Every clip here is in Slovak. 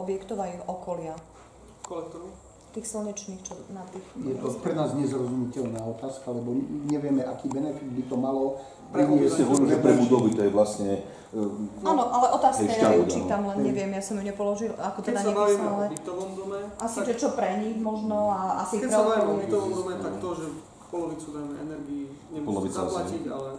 objektov a ich okolia. Kolektorov? Tých slnečných, čo na tých... Je to pre nás nezrozumiteľná otázka, lebo nevieme, aký benefit by to malo. Pre budovy to je vlastne... Áno, ale otázka je, či tam len Hej. neviem, ja som ju nepoložil, ako Keď teda sa bavíme nepísal, o ale bytovom dome, asi, tak že čo pre nich možno a asi keď pre sa bavíme o okolie. bytovom dome, tak to, že polovicu dajme energii nemusí zaplatiť, ale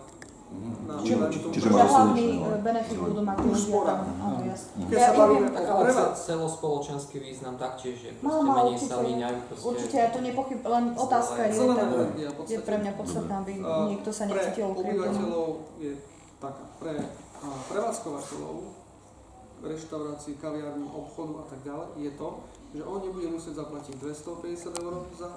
Čiže Že máš hlavný slnečné, benefit budú mať tí ľudia tam. Áno, jasne. Keď Ja sa bavíme neviem, o Ale prevádzke, celospoločenský význam taktiež je. Má, Proste menej určite, sa míňajú. určite, ja to nepochybujem, len otázka je, zelená tak, energia v je podstate pre mňa podstatná, aby niekto sa necítil pre ukrytý. obyvateľov je taká, pre prevádzkovateľov reštaurácií, kaviarní, obchodu a tak ďalej je to, že on nebude musieť zaplatiť 250 eur za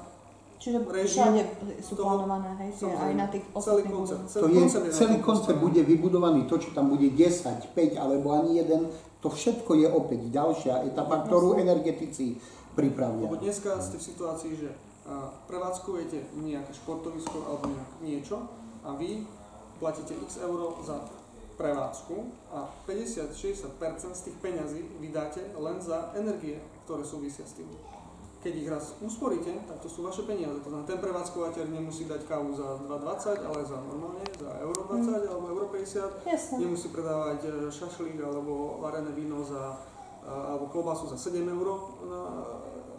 Čiže režiu všade sú toho- plánované, hej, tie aj na tých celý ostatných koncept. budovom. Celý koncept bude vybudovaný, to, čo tam bude 10, 5 alebo ani jeden, to všetko je opäť ďalšia etapa, ktorú energetici pripravia. Lebo dneska ste v situácii, že prevádzkujete nejaké športovisko alebo niečo a vy platíte x eur za prevádzku a 50-60% z tých peňazí vydáte len za energie, ktoré súvisia s tým. Keď ich raz usporíte, tak to sú vaše peniaze. To znamená, ten prevádzkovateľ nemusí dať kávu za 2,20, ale za normálne, za euro 20 alebo euro 50. Jasné. Nemusí predávať šašlík alebo varené víno alebo klobásu za 7 eur,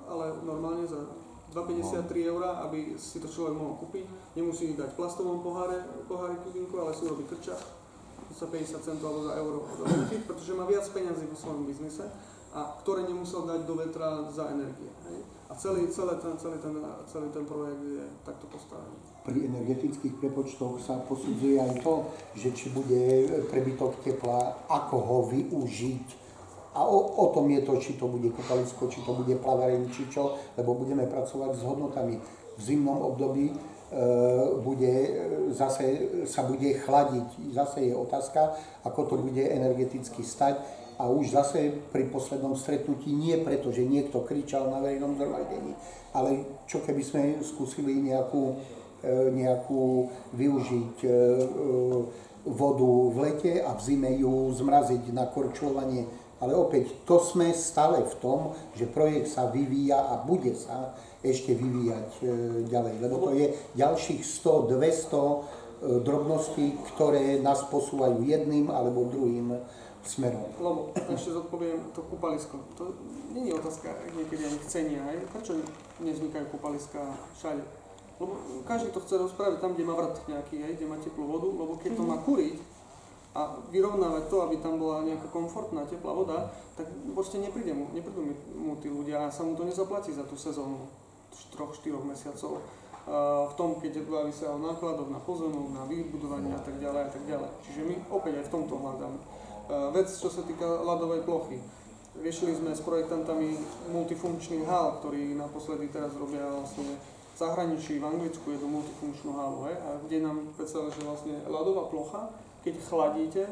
ale normálne za 2,53 eur, aby si to človek mohol kúpiť. Nemusí dať v plastovom pohári kubinku, ale si robí krča za 50 centov alebo za euro, pretože má viac peňazí vo svojom biznise a ktoré nemusel dať do vetra za energie. Hej? A celý ten projekt je takto postavený. Pri energetických prepočtoch sa posudzuje aj to, že či bude prebytok tepla, ako ho využiť. A o tom je to, či to bude kúpalisko, či to bude plavareň, či čo, lebo budeme pracovať s hodnotami. V zimnom období sa bude chladiť. Zase je otázka, ako to bude energeticky stať. A už zase pri poslednom stretnutí nie preto, že niekto kričal na verejnom zhromaždení, ale čo keby sme skúsili nejakú využiť vodu v lete a v zime ju zmraziť na korčulovanie. Ale opäť, to sme stále v tom, že projekt sa vyvíja a bude sa ešte vyvíjať ďalej, lebo to je ďalších 100-200 drobností, ktoré nás posúvajú jedným alebo druhým smerom. Lebo ešte zodpoviem to kúpalisko. To nie je otázka niekedy ani chcenia. Prečo nevznikajú kúpaliská všade? Lebo každý to chce rozpraviť tam, kde má vrt nejaký, kde má teplú vodu, lebo keď to má kuriť a vyrovnávať to, aby tam bola nejaká komfortná teplá voda, tak proste neprídu mu tí ľudia a sa mu to nezaplatí za tú sezónu 3-4 mesiacov. V tom, keď baví sa o nákladoch na pozemok, na vybudovanie a tak ďalej a tak ďalej. Čiže my opäť aj v tomto hľadáme. Vec, čo sa týka ľadovej plochy. Riešili sme s projektantami multifunkčný hál, ktorý naposledy teraz robia vlastne v zahraničí, v Anglicku jednu multifunkčnú hálu, a kde nám predstavili, že vlastne ľadová plocha, keď chladíte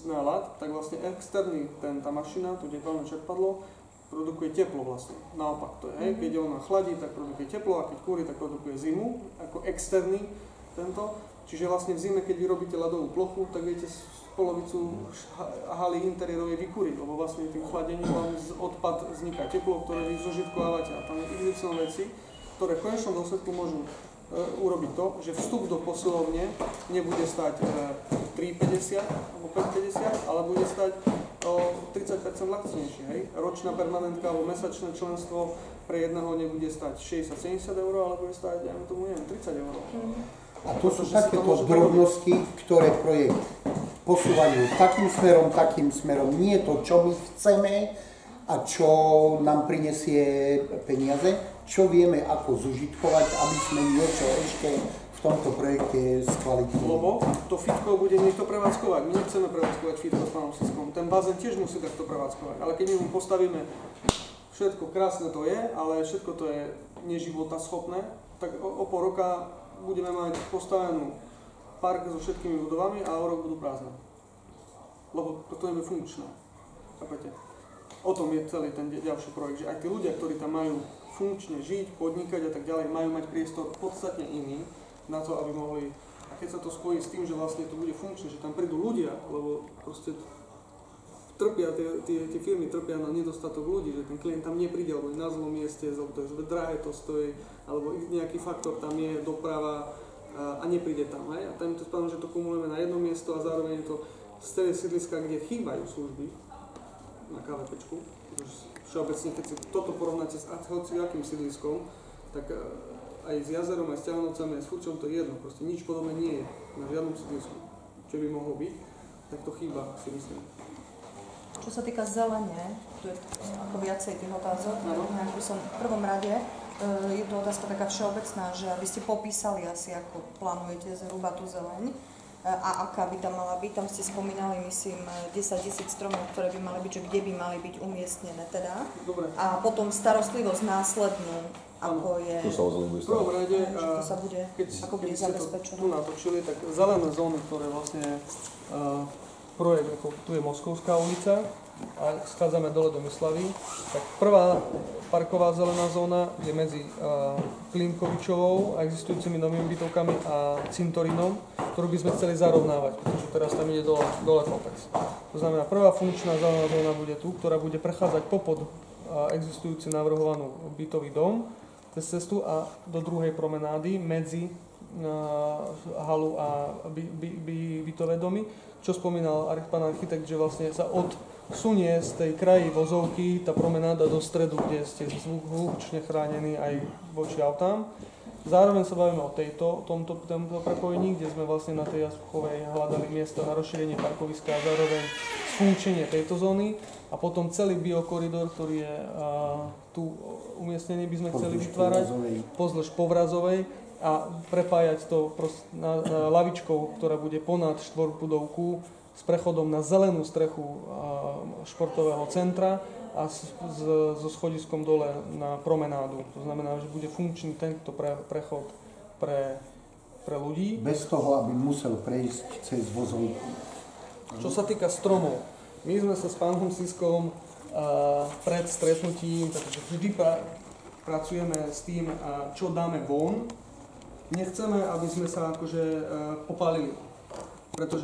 na ľad, tak vlastne externý tá mašina, to teplné čerpadlo, produkuje teplo vlastne. Naopak to je, keď ona chladí, tak produkuje teplo a keď kúri, tak produkuje zimu, ako externý tento. Čiže vlastne v zime, keď vyrobíte ľadovú plochu, tak viete polovicu haly interiérovej vykúriť, lebo vlastne tým chladením vám z odpad vzniká teplo, ktoré vy zožitkávate a tam je XY veci, ktoré v konečnom dôsledku môžu urobiť to, že vstup do posilovne nebude stať 3,50 alebo 5,50, ale bude stať o 30% lacnejšie. Hej? Ročná permanentka alebo mesačné členstvo pre jedného nebude stať 60-70 eur, ale bude stať, ja tomu neviem, 30 eur. A to sú takéto drobnosti, ktoré projekt posúvajú takým smerom. Nie to, čo my chceme a čo nám prinesie peniaze, čo vieme ako zužitkovať, aby sme niečo ešte v tomto projekte skvalitnili. Lebo to fitko bude niekto prevádzkovať. My nechceme prevádzkovať fitko s pánom Siskom. Ten bazén tiež musí takto prevádzkovať. Ale keď my mu postavíme, všetko krásne to je, ale všetko to je neživotaschopné, tak o pol roka budeme mať postavenú park so všetkými budovami a o rok budú prázdne. Lebo to nebude funkčné. Chápete? O tom je celý ten ďalší projekt, že aj tí ľudia, ktorí tam majú funkčne žiť, podnikať a tak ďalej, majú mať priestor podstatne iný na to, aby mohli. A keď sa to spojí s tým, že vlastne to bude funkčné, že tam prídu ľudia, lebo proste v trpia, tie firmy trpia na nedostatok ľudí, že ten klient tam nepríde, alebo je na zlom mieste, to je drahé to stojí, alebo nejaký faktor tam je, doprava a nepríde tam. Hej? A tam to spadám, že to kumulujeme na jedno miesto a zároveň je to z celé sídliska, kde chýbajú služby na KVPčku. Všeobecne, keď si toto porovnáte s hociakým sídliskom, tak aj s Jazerom, aj s Ťahanovcami, aj s Furčom to je jedno, proste nič podobné nie je na žiadnom sídlisku. Čo by mohlo byť, tak to chýba, si myslím. Čo sa týka zelene, tu je ako viacej tých otázok, nejak by som v prvom rade, je to otázka taká všeobecná, že aby ste popísali asi, ako plánujete zhruba tú zeleň a aká by tam mala byť. Tam ste spomínali, myslím, 10 000 stromov, ktoré by mali byť, že kde by mali byť umiestnené teda. Dobre. A potom starostlivosť následnú, ako je... To sa ozrejme bude V prvom rade, to sa bude, ako bude keď ste zabezpečené. tu natočili, tak zelené zóny, ktoré vlastne projekt, ako tu je Moskovská ulica a schádzame dole do Myslavy, tak prvá parková zelená zóna je medzi Klimkovičovou a existujúcimi novými bytovkami a Cintorinom, ktorú by sme chceli zarovnávať, pretože teraz tam ide dole kopec. To znamená, prvá funkčná zelená zóna bude tu, ktorá bude prechádzať popod existujúci navrhovanú bytový dom cez cestu a do druhej promenády medzi halu a bytové domy, čo spomínal pán architekt, že vlastne sa odsunie z tej kraji vozovky tá promenáda do stredu, kde ste zvučne chránení aj voči autám. Zároveň sa bavíme o tomto prepojení, kde sme vlastne na tej Jaspuchovej hľadali miesto na rozšírenie parkoviska a zároveň sfunkčenie tejto zóny. A potom celý biokoridor, ktorý je tu umiestnený, by sme chceli vytvárať pozdĺž Povrazovej a prepájať to na lavičkou, ktorá bude ponad štvorbudovku s prechodom na zelenú strechu športového centra a so schodiskom dole na promenádu. To znamená, že bude funkčný tento prechod pre ľudí. Bez toho, aby musel prejsť cez vozovku. Čo sa týka stromov, my sme sa s pánom Siskom pred stretnutím, takže vždy pracujeme s tým, čo dáme von. Nechceme, aby sme sa akože popálili, pretože